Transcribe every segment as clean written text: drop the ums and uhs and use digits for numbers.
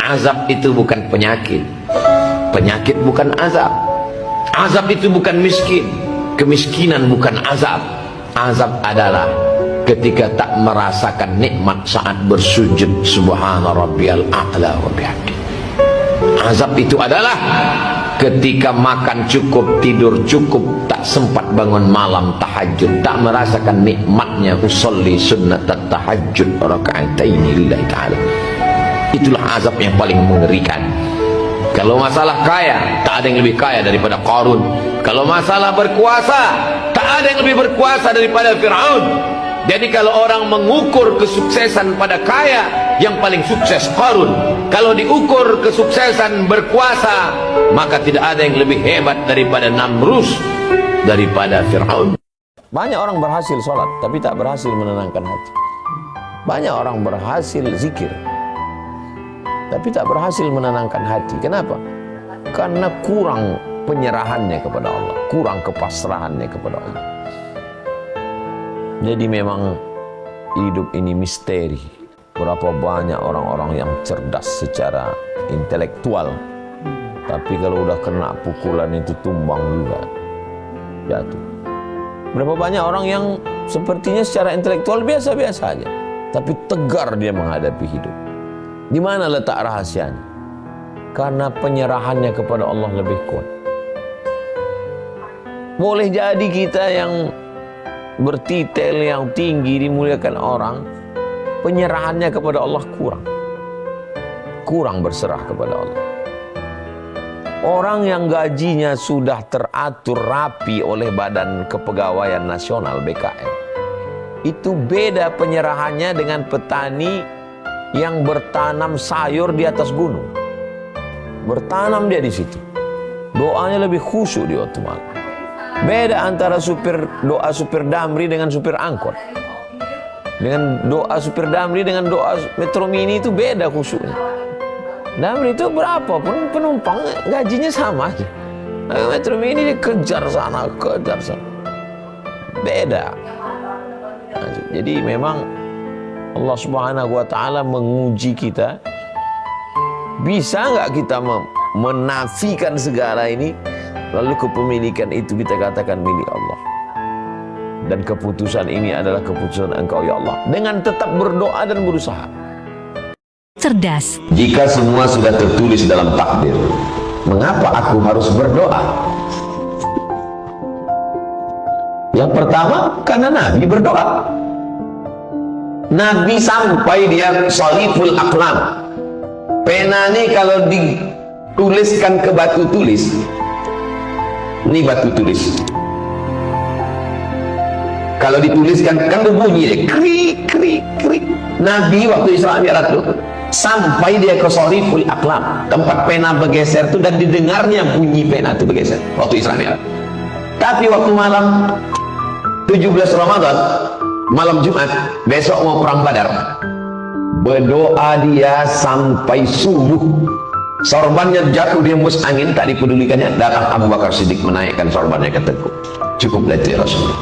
Azab itu bukan penyakit. Penyakit bukan azab. Azab itu bukan miskin. Kemiskinan bukan azab. Azab adalah ketika tak merasakan nikmat saat bersujud subhana rabbiyal a'la wa bihamdi. Azab itu adalah ketika makan cukup, tidur cukup, tak sempat bangun malam tahajud, tak merasakan nikmatnya usolli sunnat tahajud raka'ataini lillahi ta'ala. Itulah azab yang paling mengerikan. Kalau masalah kaya, tak ada yang lebih kaya daripada Qarun. Kalau masalah berkuasa, tak ada yang lebih berkuasa daripada Fir'aun. Jadi kalau orang mengukur kesuksesan pada kaya, yang paling sukses Qarun. Kalau diukur kesuksesan berkuasa, maka tidak ada yang lebih hebat daripada Namrus, daripada Fir'aun. Banyak orang berhasil sholat, tapi tak berhasil menenangkan hati. Banyak orang berhasil zikir, tapi tak berhasil menenangkan hati. Kenapa? Karena kurang penyerahannya kepada Allah, kurang kepasrahannya kepada Allah. Jadi memang hidup ini misteri. Berapa banyak orang-orang yang cerdas secara intelektual, tapi kalau udah kena pukulan itu tumbang juga, jatuh. Berapa banyak orang yang sepertinya secara intelektual biasa-biasa aja, tapi tegar dia menghadapi hidup. Di mana letak rahasianya? Karena penyerahannya kepada Allah lebih kuat. Boleh jadi kita yang bertitel, yang tinggi, dimuliakan orang, penyerahannya kepada Allah kurang berserah kepada Allah. Orang yang gajinya sudah teratur rapi oleh Badan Kepegawaian Nasional BKN, itu beda penyerahannya dengan petani yang bertanam sayur di atas gunung. Bertanam dia di situ, doanya lebih khusyuk di waktu malam. Beda antara doa supir damri dengan supir angkot. Dengan doa supir damri dengan doa Metro Mini itu beda khusyuknya. Damri itu berapapun penumpang gajinya sama aja. Metro Mini dikejar sana, kejar sana. Beda. Nah, jadi memang Allah Subhanahu wa ta'ala menguji kita. Bisa nggak kita menafikan segala ini, lalu kepemilikan itu kita katakan milik Allah, dan keputusan ini adalah keputusan Engkau ya Allah, dengan tetap berdoa dan berusaha. Cerdas. Jika semua sudah tertulis dalam takdir, mengapa aku harus berdoa? Yang pertama, karena Nabi berdoa. Nabi sampai dia saliful aqlam. Pena ini kalau dituliskan ke batu tulis, ini batu tulis, kalau dituliskan kan berbunyi deh, krik krik krik. Nabi waktu Isra Mi'raj itu sampai dia ke saliful aqlam, tempat pena bergeser itu, dan didengarnya bunyi pena itu bergeser waktu Isra Mi'raj. Tapi waktu malam 17 Ramadan, malam Jumat, besok mau perang Badar, berdoa dia sampai subuh. Sorbannya jatuh, dia hembus angin, tak dipedulikannya. Datang Abu Bakar Siddiq menaikkan sorbannya ke tengkuk. Cukuplah itu ya Rasulullah.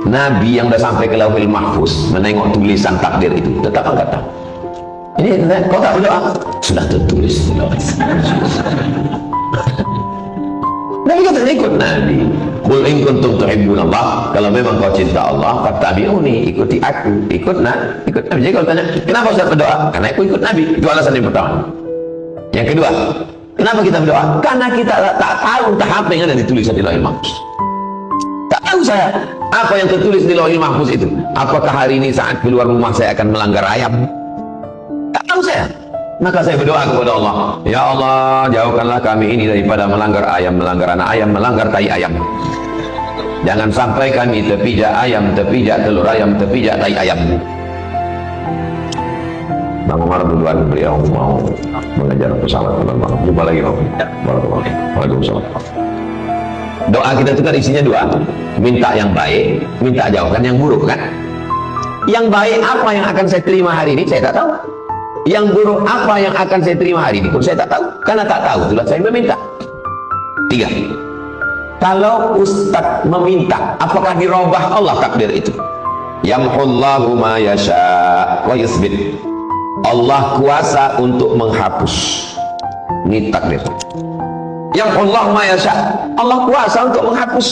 Nabi yang sudah sampai ke Lauhil Mahfuz menengok tulisan takdir itu, tetap angkat tangan. Ini kau tak berdoa? Sudah tertulis di Lauhil Mahfuz. Nabi kata ikut Nabi. Qul in kuntum tuhibbunallah, kalau memang kau cinta Allah, fattabi'uni, ikuti aku, ikut Nabi. Jadi kalau tanya, kenapa Ustaz berdoa? Karena aku ikut Nabi. Itu alasan yang pertama. Yang kedua, kenapa kita berdoa? Karena kita tak tahu tahap yang ada ditulis di Lauhil Mahfuz. Tak tahu saya apa yang tertulis di Lauhil Mahfuz itu. Apakah hari ini saat keluar rumah saya akan melanggar ayam? Tak tahu saya. Maka saya berdoa kepada Allah, ya Allah, jauhkanlah kami ini daripada melanggar ayam, melanggar anak ayam, melanggar tai ayam. Jangan sampai kami terpijak ayam, terpijak telur ayam, terpijak tai ayam. Bang Umar duluan, beliau mau mengejar pesawat penerbangan. Jumpa lagi Bang. Waalaikumsalam. Doa kita itu kan isinya dua, minta yang baik, minta jauhkan yang buruk kan. Yang baik apa yang akan saya terima hari ini, saya tak tahu. Yang buruk apa yang akan saya terima hari ini pun saya tak tahu. Karena tak tahu, itulah saya meminta. 3. Kalau Ustadz meminta, apakah dirubah Allah takdir itu? Yamhullahu ma yasha wa yusbit. Allah kuasa untuk menghapus Ini takdir. Yang Allah ma yasha, Allah kuasa untuk menghapus.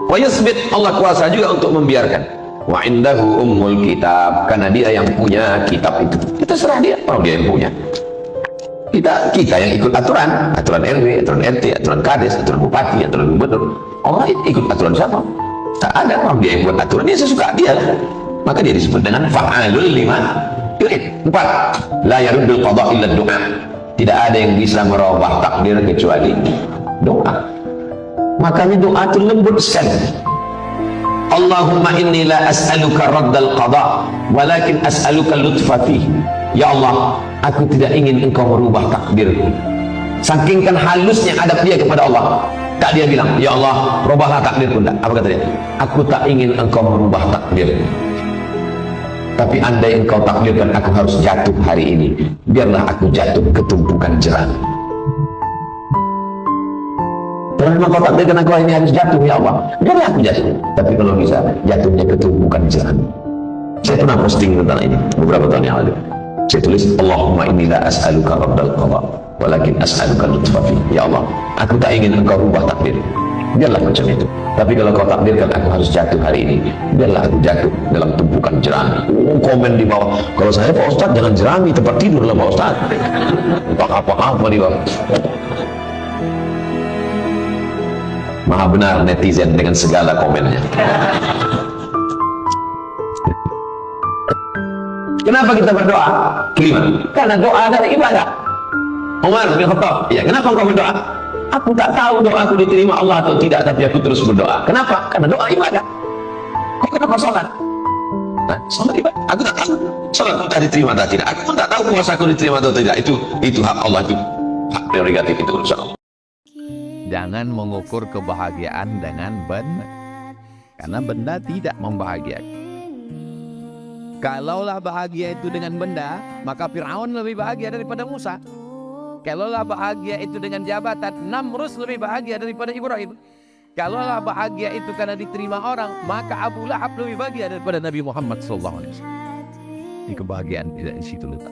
Wa yusbit, Allah kuasa juga untuk membiarkan. Wa indahu ummul kitab, karena dia yang punya kitab itu. Kita serah dia, orang dia yang punya. Kita yang ikut aturan RW, aturan RT, aturan kades, aturan bupati, aturan gubernur. Allah ikut aturan siapa? Tak ada, orang dia yang buat aturan, dia sesuka dia lah. Maka dia disebut dengan fa'alul lima yurid. 4. La yaruddul qada illa du'a. Tidak ada yang bisa merubah takdir kecuali doa. Makanya doa itu lembut sekali. Allahumma inni la as'aluka raddal qada walakin as'aluka lutfa fihi. Ya Allah, aku tidak ingin engkau merubah takdirku. Saking kan halusnya adab dia kepada Allah, tak dia bilang, ya Allah, rubahlah takdirku. Tak. Apa kata dia? Aku tak ingin engkau merubah takdirku, tapi andai engkau takdirkan aku harus jatuh hari ini, biarlah aku jatuh ke tumpukan jerami. Kalau memang kau takdirkan aku hari ini harus jatuh, ya Allah, biarlah aku jatuh. Tapi kalau bisa, jatuhnya ke tumpukan jerami. Saya pernah posting tentang ini beberapa tahun yang lalu. Saya tulis, Allahumma inni la as'aluka raddal qada walakin as'aluka lutfa fi. Ya Allah, aku tak ingin engkau rubah takdir, biarlah macam itu. Tapi kalau kau takdirkan aku harus jatuh hari ini, biarlah aku jatuh dalam tumpukan jerami. Komen di bawah, kalau saya Pak Ustadz jangan jerami, tempat tidur lah Pak Ustadz. Entah apa-apa di bawah. Maha benar netizen dengan segala komennya. Kenapa kita berdoa? Kelima, karena doa adalah ibadah. Umar bin Khattab, ya, kenapa engkau berdoa? Aku tak tahu doaku diterima Allah atau tidak, tapi aku terus berdoa. Kenapa? Karena doa ibadah. Kok kenapa sholat? Nah, sholat ibadah. Aku tak tahu sholat entah diterima atau tidak. Aku pun tak tahu puasaku diterima atau tidak. Itu hak Allah, itu hak prerogatif, itu urusan Allah. Jangan mengukur kebahagiaan dengan benda, karena benda tidak membahagiakan. Kalaulah bahagia itu dengan benda, maka Fir'aun lebih bahagia daripada Musa. Kalaulah bahagia itu dengan jabatan, Namrus lebih bahagia daripada Ibrahim. Kalaulah bahagia itu karena diterima orang, maka Abu Lahab lebih bahagia daripada Nabi Muhammad SAW. Ini kebahagiaan tidak di situ letak.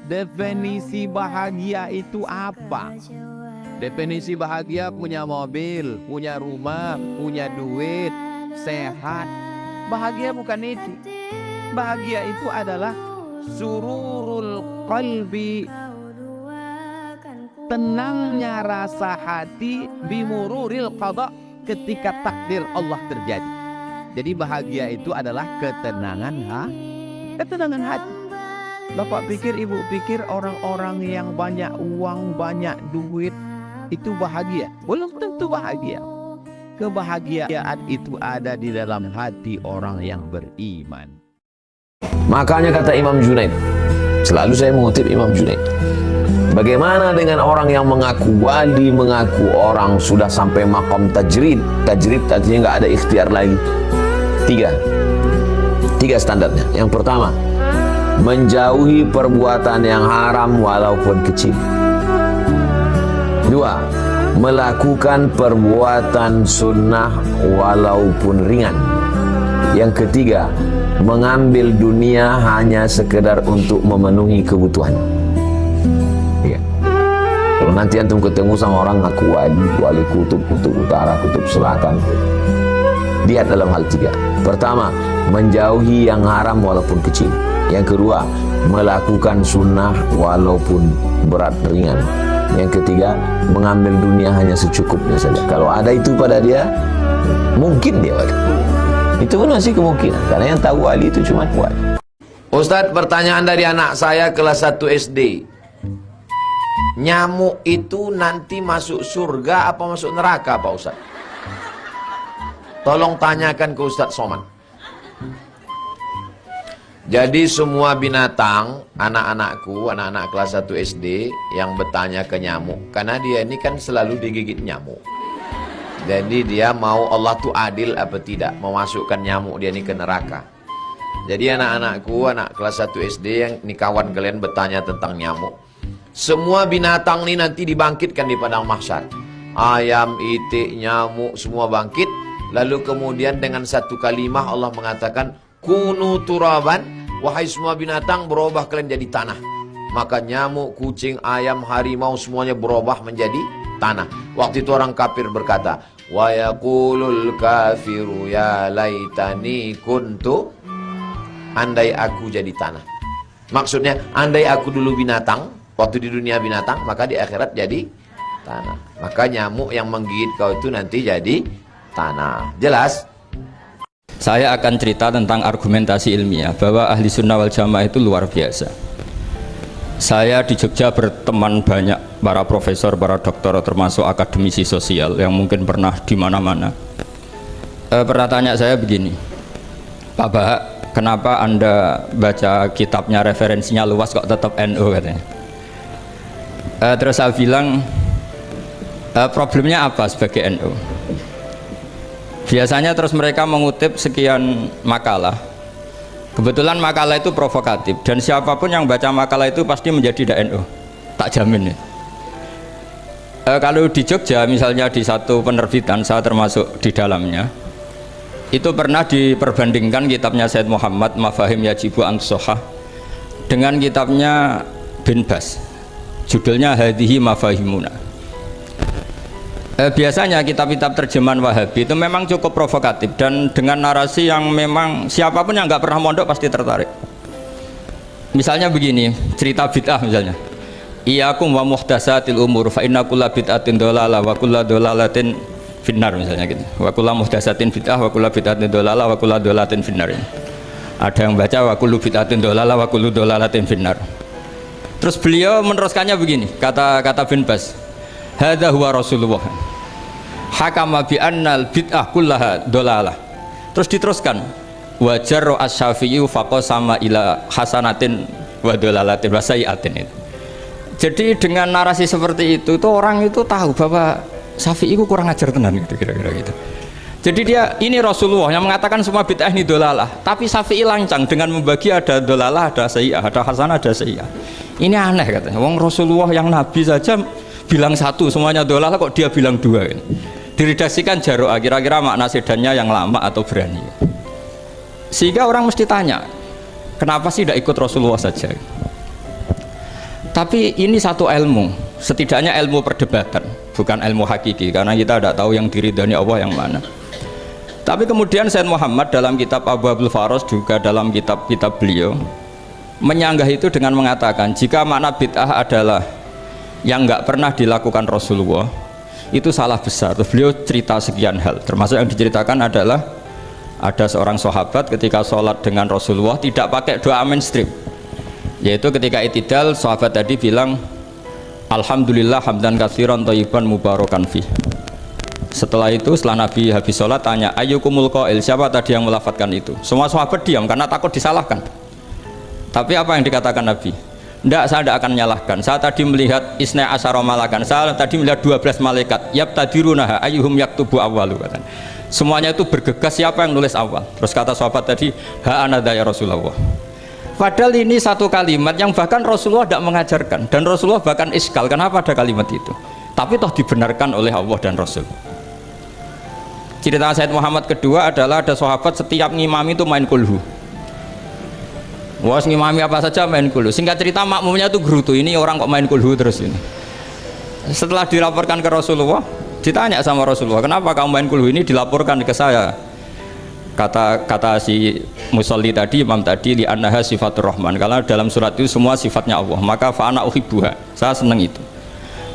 Definisi bahagia itu apa? Definisi bahagia punya mobil, punya rumah, punya duit, sehat. Bahagia bukan itu. Bahagia itu adalah sururul qalbi, tenangnya rasa hati, bimururil qada, ketika takdir Allah terjadi. Jadi bahagia itu adalah ketenangan hati. Bapak pikir, ibu pikir orang-orang yang banyak uang, banyak duit itu bahagia? Belum tentu bahagia. Kebahagiaan itu ada di dalam hati orang yang beriman. Makanya kata Imam Junaid, selalu saya mengutip Imam Junaid, bagaimana dengan orang yang mengaku wali, mengaku orang sudah sampai maqam tajrid? Tajrid artinya nggak ada ikhtiar lagi. Tiga standarnya. Yang pertama, menjauhi perbuatan yang haram walaupun kecil. 2, melakukan perbuatan sunnah walaupun ringan. Yang ketiga, mengambil dunia hanya sekedar untuk memenuhi kebutuhan. Ya. Kalau nanti antum ketemu sama orang ngaku wali kutub utara, kutub selatan, lihat dalam hal 3. Pertama, menjauhi yang haram walaupun kecil. Yang kedua, melakukan sunnah walaupun berat ringan. Yang ketiga, mengambil dunia hanya secukupnya saja. Kalau ada itu pada dia, mungkin dia wali. Itu pun masih kemungkinan, karena yang tahu wali itu cuma wali. Ustadz, pertanyaan dari anak saya kelas 1 SD. Nyamuk itu nanti masuk surga apa masuk neraka Pak Ustadz? Tolong tanyakan ke Ustadz Soman. Jadi semua binatang, anak-anakku, anak-anak kelas 1 SD yang bertanya ke nyamuk, karena dia ini kan selalu digigit nyamuk. Jadi dia mau Allah tuh adil apa tidak, memasukkan nyamuk dia ini ke neraka. Jadi anak-anakku, anak kelas 1 SD yang ini kawan kalian bertanya tentang nyamuk. Semua binatang ini nanti dibangkitkan di padang mahsyar. Ayam, itik, nyamuk, semua bangkit. Lalu kemudian dengan satu kalimah Allah mengatakan, kunu turaban, wahai semua binatang berubah kalian jadi tanah. maka nyamuk, kucing, ayam, harimau semuanya berubah menjadi tanah. Waktu itu orang kafir berkata, wa yaqulul kafiru ya laitani kuntu, andai aku jadi tanah. Maksudnya andai aku dulu binatang, waktu di dunia binatang, maka di akhirat jadi tanah. Maka nyamuk yang menggigit kau itu nanti jadi tanah. Jelas? Saya akan cerita tentang argumentasi ilmiah bahwa ahli sunnah wal jamaah itu luar biasa. Saya di Jogja berteman banyak para profesor, para doktor, termasuk akademisi sosial yang mungkin pernah di mana-mana. Pernah tanya saya begini, Pak Bahak, kenapa Anda baca kitabnya referensinya luas kok tetap NU katanya. Terus saya bilang, problemnya apa sebagai NU? Biasanya terus mereka mengutip sekian makalah. Kebetulan makalah itu provokatif dan siapapun yang baca makalah itu pasti menjadi NU, tak jamin ya. Kalau di Jogja misalnya di satu penerbitan, saya termasuk di dalamnya, itu pernah diperbandingkan kitabnya Said Muhammad Mafahim Yajibu An-Sohah dengan kitabnya Bin Bas, judulnya Hadihi Mafahimuna. Biasanya kitab-kitab terjemahan Wahabi itu memang cukup provokatif dan dengan narasi yang memang siapapun yang nggak pernah mondok pasti tertarik. Misalnya begini, cerita bid'ah misalnya, iyyakum wa muhdatsatil umur fa inna kulla bid'atin dhalalah wa kulla dhalalatin finnar, misalnya gitu. Wa kulla muhdatsatin bid'ah wa kulla bid'atin dhalalah wa kulla dhalalatin finnar. Ada yang baca wa kullu bid'atin dhalalah wa kullu dhalalatin finnar. Terus beliau meneruskannya begini, kata Bin Bas, hadza huwa Rasulullah hakama bi annal bid'ah kullaha dhalalah. Terus diteruskan wajar as-Syafi'i faqasama ila hasanatin wa dhalalatin wa sayiatin. Jadi dengan narasi seperti itu tuh orang itu tahu bahwa Syafi'i itu kurang ajar tenan gitu, kira-kira gitu. Jadi dia ini Rasulullah yang mengatakan semua bid'ah ini dhalalah, tapi Syafi'i lancang dengan membagi ada dhalalah, ada sayi'ah, ada hasanah, ada sayi'ah. Ini aneh katanya. Wong Rasulullah yang nabi saja bilang satu semuanya dhalalah, kok dia bilang dua gitu. Diredaksikan Jaro'a, kira-kira makna sedannya yang lama atau berani. Sehingga orang mesti tanya, kenapa sih tidak ikut Rasulullah saja? Tapi ini satu ilmu, setidaknya ilmu perdebatan, bukan ilmu hakiki, karena kita tidak tahu yang diridhani Allah yang mana. Tapi kemudian Said Muhammad dalam kitab Abu Abdul Faros, juga dalam kitab-kitab beliau menyanggah itu dengan mengatakan, jika makna bid'ah adalah yang nggak pernah dilakukan Rasulullah, itu salah besar. Terus beliau cerita sekian hal, termasuk yang diceritakan adalah ada seorang sahabat ketika sholat dengan Rasulullah tidak pakai doa mainstream, yaitu ketika itidal sahabat tadi bilang alhamdulillah hamdan katsiran thayyiban mubarakan fih. Setelah itu setelah Nabi habis sholat tanya ayyukumul qail, siapa tadi yang melafadzkan itu? Semua sahabat diam karena takut disalahkan. Tapi apa yang dikatakan Nabi? Tidak, saya tidak akan menyalahkan. Saya tadi melihat isna asyara malakan, saya tadi melihat 12 malaikat yabtadirunaha ayyuhum yaktubu awwalu. Semuanya itu bergegas siapa yang nulis awal. Terus kata sahabat tadi, ha anadha ya Rasulullah. Padahal ini satu kalimat yang bahkan Rasulullah tidak mengajarkan, dan Rasulullah bahkan iskal kenapa ada kalimat itu, tapi toh dibenarkan oleh Allah dan Rasul. Cerita Said Muhammad kedua adalah ada sahabat setiap ngimami itu main kulhu. Wah, ngimami apa saja main kulhu. Singkat cerita makmumnya itu gerutu, ini orang kok main kulhu terus ini. Setelah dilaporkan ke Rasulullah, ditanya sama Rasulullah, kenapa kamu main kulhu? Ini dilaporkan ke saya. Kata si musolli tadi, imam tadi, li annaha sifatur rahman, karena dalam surat itu semua sifatnya Allah, maka fa'ana uhibbuha, saya senang itu.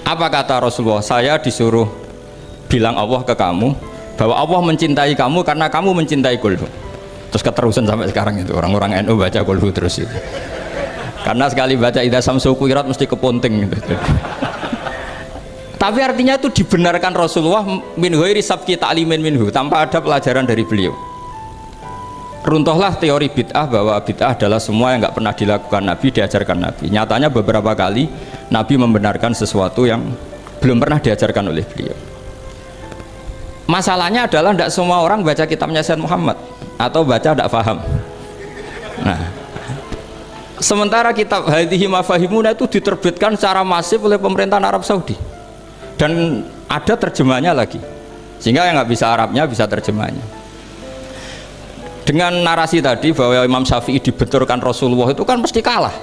Apa kata Rasulullah? Saya disuruh bilang Allah ke kamu bahwa Allah mencintai kamu karena kamu mencintai kulhu. Terus keterusan sampai sekarang itu orang-orang NU baca kulhu terus itu, karena sekali baca idza samsu kuwirat mesti keponting gitu. Tapi artinya itu dibenarkan Rasulullah min ghairi sabqi ta'limin minhu, tanpa ada pelajaran dari beliau. Runtuhlah teori bid'ah bahwa bid'ah adalah semua yang nggak pernah dilakukan Nabi, diajarkan Nabi. Nyatanya beberapa kali Nabi membenarkan sesuatu yang belum pernah diajarkan oleh beliau. Masalahnya adalah tidak semua orang baca kitabnya Said Muhammad atau baca tidak paham. Nah, sementara kitab Hadihi Mafahimuna itu diterbitkan secara masif oleh pemerintahan Arab Saudi dan ada terjemahnya lagi, sehingga yang nggak bisa Arabnya bisa terjemahnya. Dengan narasi tadi bahwa Imam Syafi'i dibenturkan Rasulullah itu kan mesti kalah.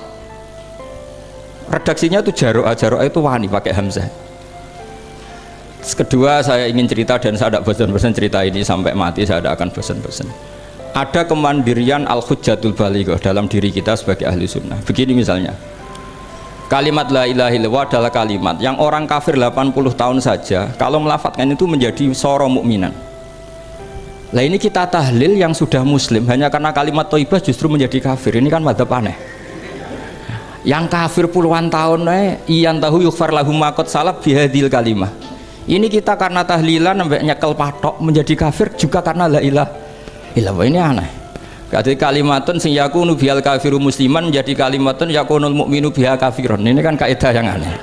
redaksinya itu jaro'ah itu wani pakai hamzah. Terus kedua, saya ingin cerita dan saya tidak bosan-bosan cerita ini sampai mati, saya tidak akan bosan-bosan. Ada kemandirian al-hujjatul balighah dalam diri kita sebagai ahli sunnah. Begini misalnya, kalimat la ilaha illallah adalah kalimat yang orang kafir 80 tahun saja kalau melafadzkan itu menjadi soro mukminan. Lah ini kita tahlil yang sudah muslim hanya karena kalimat thayyibah justru menjadi kafir. Ini kan madzhab aneh. Yang kafir puluhan tahun iyan tahu yughfar lahum ma qad salaf bihadil kalimah. Ini kita karena tahlilan sampai nyekel patok menjadi kafir juga karena la ilaha illallah. Ini aneh. Jadi kalimatun sing yakunu bihal kafiru musliman menjadi kalimatun yakunul mukminu biha kafirun. Ini kan kaidah yang aneh.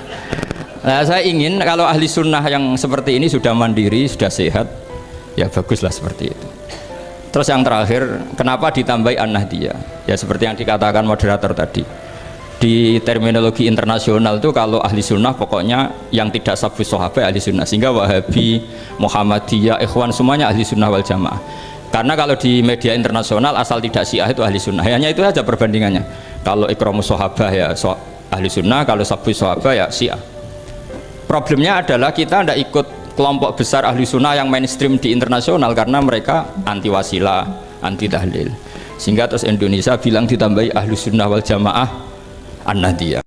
Nah, saya ingin kalau ahli sunnah yang seperti ini sudah mandiri, sudah sehat, ya baguslah seperti itu. Terus yang terakhir, kenapa ditambahi an-nahdiyah? Ya seperti yang dikatakan moderator tadi. Di terminologi internasional itu kalau ahli sunnah pokoknya yang tidak sabus sahabat ahli sunnah, sehingga Wahabi, Muhammadiyah, Ikhwan semuanya ahli sunnah wal jamaah. Karena kalau di media internasional asal tidak Syiah itu ahli sunnah, hanya itu aja perbandingannya. Kalau ikramus sahabah ya ahli sunnah, kalau sabus sahabah ya Syiah. Problemnya adalah kita tidak ikut kelompok besar ahli sunnah yang mainstream di internasional karena mereka anti wasilah, anti tahlil, sehingga terus Indonesia bilang ditambahi ahli sunnah wal jamaah an-nahdiyah.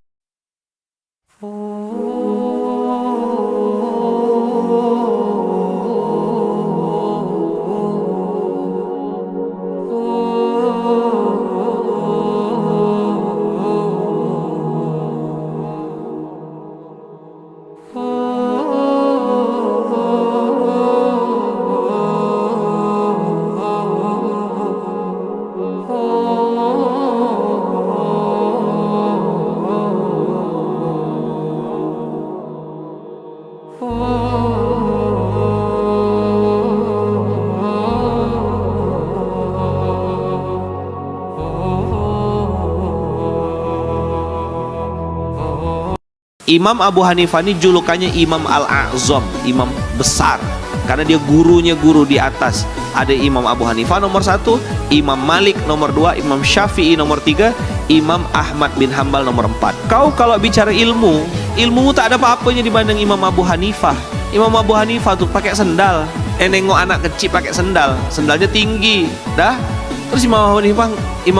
Imam Abu Hanifah ini julukannya Imam Al-A'zam, imam besar, karena dia gurunya guru di atas. Ada Imam Abu Hanifah nomor 1, Imam Malik nomor 2, Imam Syafi'i nomor 3, Imam Ahmad bin Hambal nomor 4. Kau kalau bicara ilmu, ilmumu tak ada apa-apanya dibanding Imam Abu Hanifah. Imam Abu Hanifah tuh pakai sendal, nengok anak kecil pakai sendal, sendalnya tinggi, dah. Terus Imam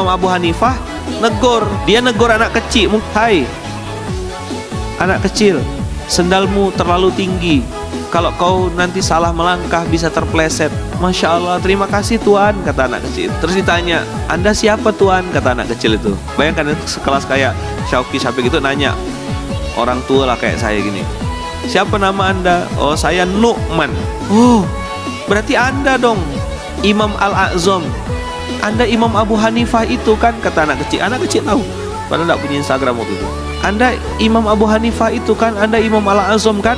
Abu Hanifah negor, dia negor anak kecil, hai anak kecil, sendalmu terlalu tinggi, kalau kau nanti salah melangkah bisa terpleset. Masya Allah, terima kasih Tuan, kata anak kecil. Terus ditanya, Anda siapa Tuan, kata anak kecil itu. Bayangkan itu sekelas kayak Syauqi Syafik itu nanya orang tua lah kayak saya gini, siapa nama Anda? Oh saya Nu'man. Oh berarti Anda dong Imam Al-A'zam, Anda Imam Abu Hanifah itu kan, kata anak kecil. Anak kecil tahu, padahal tidak punya Instagram waktu itu. Anda Imam Abu Hanifah itu kan, Anda Imam Al-A'zam kan?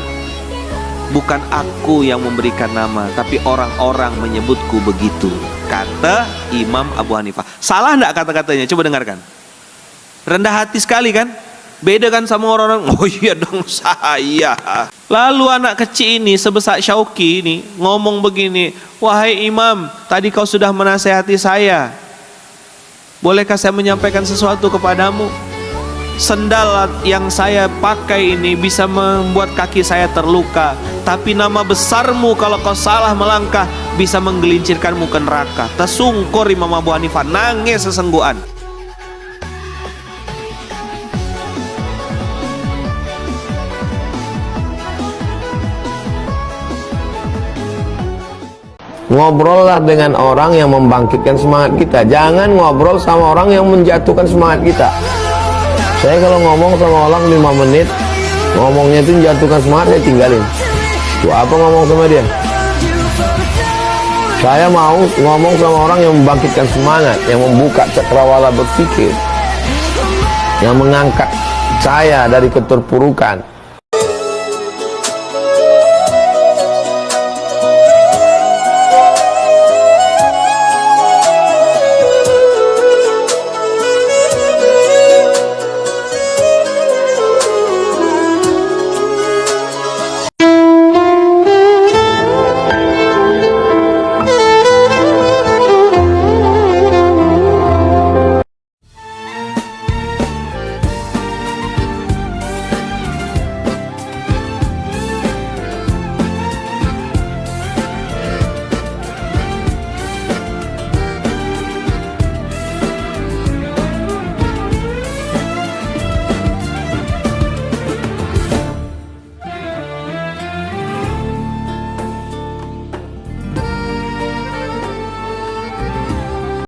Bukan aku yang memberikan nama, tapi orang-orang menyebutku begitu, kata Imam Abu Hanifah. Salah enggak kata-katanya? Coba dengarkan. Rendah hati sekali kan? Beda kan sama orang-orang, oh iya dong saya. Lalu anak kecil ini sebesar Syauqi ini ngomong begini, wahai Imam, tadi kau sudah menasehati saya, bolehkah saya menyampaikan sesuatu kepadamu? Sendal yang saya pakai ini bisa membuat kaki saya terluka, tapi nama besarmu kalau kau salah melangkah bisa menggelincirkanmu ke neraka. Tersungkur Imam Abu Hanifah, nangis sesenggukan. Ngobrollah dengan orang yang membangkitkan semangat kita, jangan ngobrol sama orang yang menjatuhkan semangat kita. Saya kalau ngomong sama orang 5 menit, ngomongnya itu menjatuhkan semangat, saya tinggalin. Tuh apa ngomong sama dia? Saya mau ngomong sama orang yang membangkitkan semangat, yang membuka cakrawala berpikir, yang mengangkat saya dari keterpurukan.